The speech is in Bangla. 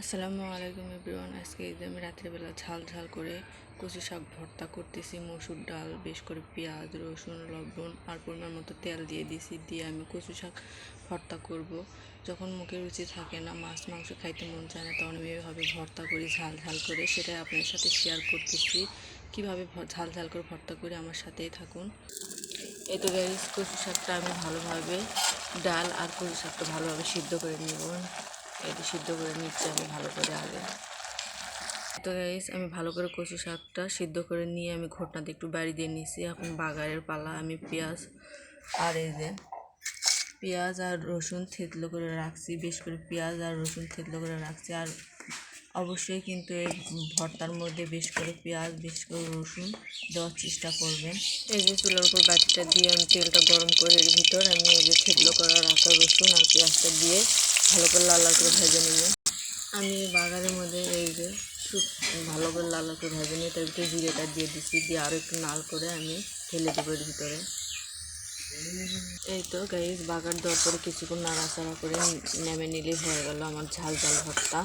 আসসালামু আলাইকুম এভরিওয়ান। আজকে এই যে আমি রাত্রেবেলা ঝাল ঝাল করে কচু শাক ভর্তা করতেছি। মসুর ডাল, বেশ করে পেঁয়াজ, রসুন, লবণ আর পরিমাণ মতো তেল দিয়ে দিছি। দিয়ে আমি কচু শাক ভর্তা করব। যখন মুখে রুচি থাকে না, মাছ মাংস খাইতে মন চায় না, তখন আমি এভাবে ভর্তা করি ঝাল ঝাল করে। সেটাই আপনার সাথে শেয়ার করতেছি। কীভাবে ঝাল ঝাল করে ভর্তা করি, আমার সাথেই থাকুন। এই তো গাইস, কচু শাকটা আমি ভালোভাবে ডাল আর কচু শাকটা ভালোভাবে সিদ্ধ করে নেব। এটি সিদ্ধ করে নিচ্ছি আমি ভালো করে আগে। তো গাইস, আমি ভালো করে কচু শাকটা সিদ্ধ করে নিয়ে আমি ঘটনাতে একটু বাড়ি দিয়ে নিয়েছি। এখন বাগারের পালা। আমি পেঁয়াজ আর রসুন থেতলো করে রাখছি। বেশ করে পেঁয়াজ আর রসুন থেতলো করে রাখছি। আর অবশ্যই কিন্তু এই ভর্তার মধ্যে বেশ করে পেঁয়াজ, বেশ করে রসুন দেওয়ার চেষ্টা করবেন। এই যে চুলার উপর বাটিটা দিয়ে আমি তেলটা গরম করে এর ভিতর আমি এই যে থেতলো করা রাখা রসুন আর পেঁয়াজটা দিয়ে ভালো করে লাল লাল করে ভেজে নেব। আমি বাগারের মধ্যে এই যে ভালো করে লাল লাল করে ভেজে নিয়ে তার ভিতরে জিরেটা দিয়ে দিচ্ছি। দিয়ে আরও একটু নাল করে আমি ঢেলে দেবো এর ভিতরে। এই তো গাইস, বাগার দেওয়ার পরে কিছুক্ষণ নাড়াচাড়া করে নেমে নিলেই হয়ে গেল আমার ঝাল ঝাল ভর্তা।